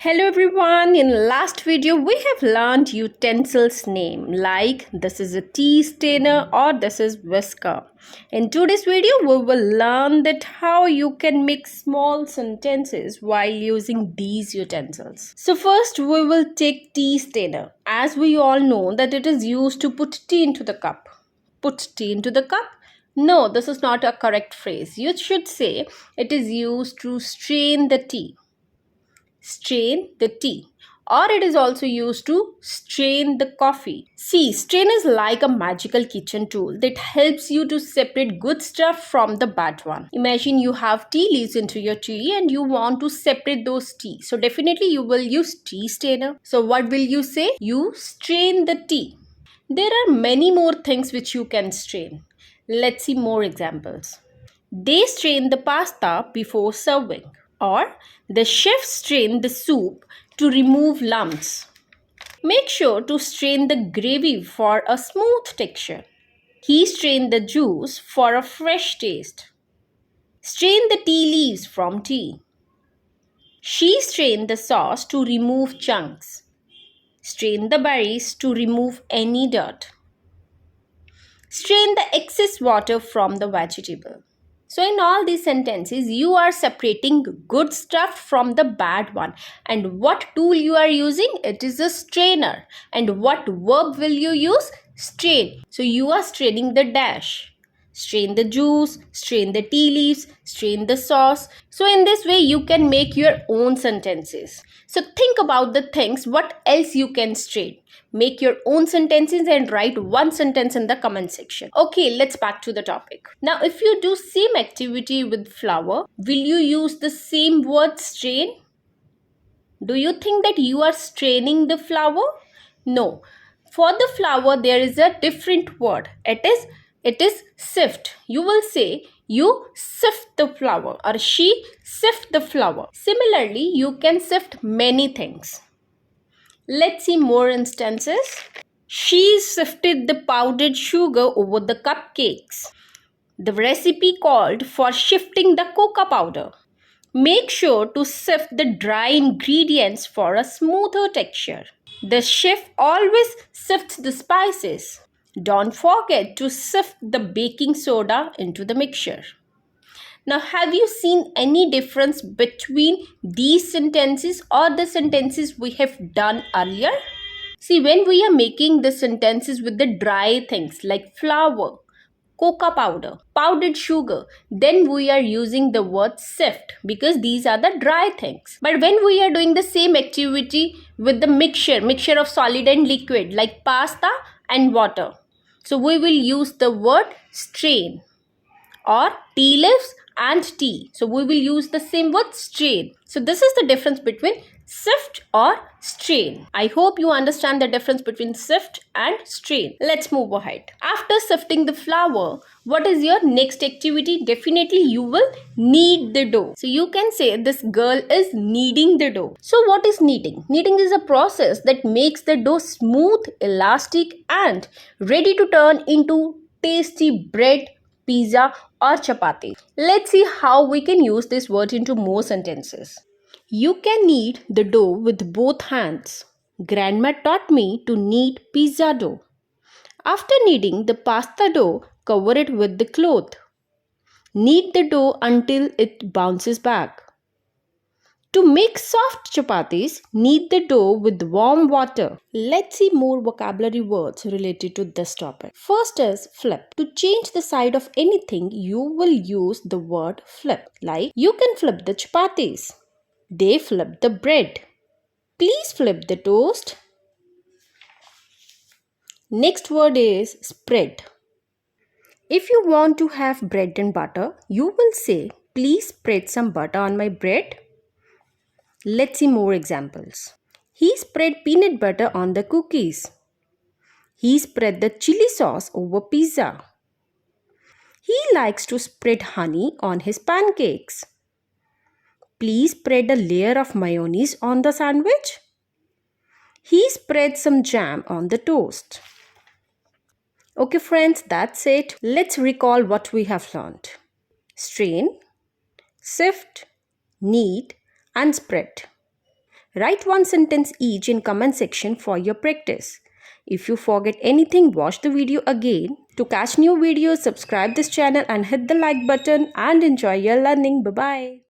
Hello everyone, in last video we have learned utensils name like this is a tea strainer or this is whisker. In today's video we will learn that how you can make small sentences while using these utensils. So first we will take tea strainer. As we all know that it is used to put tea into the cup. Put tea into the cup? No, this is not a correct phrase. You should say it is used to strain the tea. Strain the tea, or it is also used to strain the coffee. See, strain is like a magical kitchen tool that helps you to separate good stuff from the bad one. Imagine you have tea leaves into your tea and you want to separate those tea. So definitely you will use tea strainer. So what will you say? You strain the tea. There are many more things which you can strain. Let's see more examples. They strain the pasta before serving. Or the chef strained the soup to remove lumps. Make sure to strain the gravy for a smooth texture. He strained the juice for a fresh taste. Strain the tea leaves from tea. She strained the sauce to remove chunks. Strain the berries to remove any dirt. Strain the excess water from the vegetable. So in all these sentences, you are separating good stuff from the bad one. And what tool you are using? It is a strainer. And what verb will you use? Strain. So you are straining the dash. Strain the juice, strain the tea leaves, strain the sauce. So in this way, you can make your own sentences. So think about the things, what else you can strain. Make your own sentences and write one sentence in the comment section. Okay, let's back to the topic. Now, if you do same activity with flour, will you use the same word strain? Do you think that you are straining the flour? No. For the flour, there is a different word. It is sift. You will say you sift the flour or she sift the flour. Similarly, you can sift many things. Let's see more instances. She sifted the powdered sugar over the cupcakes. The recipe called for shifting the cocoa powder. Make sure to sift the dry ingredients for a smoother texture. The chef always sifts the spices. Don't forget to sift the baking soda into the mixture. Now, have you seen any difference between these sentences or the sentences we have done earlier? See, when we are making the sentences with the dry things like flour, cocoa powder, powdered sugar, then we are using the word sift because these are the dry things. But when we are doing the same activity with the mixture of solid and liquid like pasta and water, so we will use the word strain. Or tea leaves and tea. So we will use the same word strain. So this is the difference between sift or strain. I hope you understand the difference between sift and strain. Let's move ahead. After sifting the flour, what is your next activity? Definitely you will knead the dough. So you can say this girl is kneading the dough. So what is kneading? Kneading is a process that makes the dough smooth, elastic and ready to turn into tasty bread, pizza or chapati. Let's see how we can use this word into more sentences. You can knead the dough with both hands. Grandma taught me to knead pizza dough. After kneading the pasta dough, cover it with the cloth. Knead the dough until it bounces back. To make soft chapatis, knead the dough with warm water. Let's see more vocabulary words related to this topic. First is flip. To change the side of anything, you will use the word flip. Like, you can flip the chapatis. They flip the bread. Please flip the toast. Next word is spread. If you want to have bread and butter, you will say, please spread some butter on my bread. Let's see more examples. He spread peanut butter on the cookies. He spread the chili sauce over pizza. He likes to spread honey on his pancakes. Please spread a layer of mayonnaise on the sandwich. He spread some jam on the toast. Okay friends, that's it. Let's recall what we have learned. Strain, sift, knead and spread. Write one sentence each in comment section for your practice. If you forget anything, watch the video again. To catch new videos, subscribe this channel and hit the like button and enjoy your learning. Bye-bye.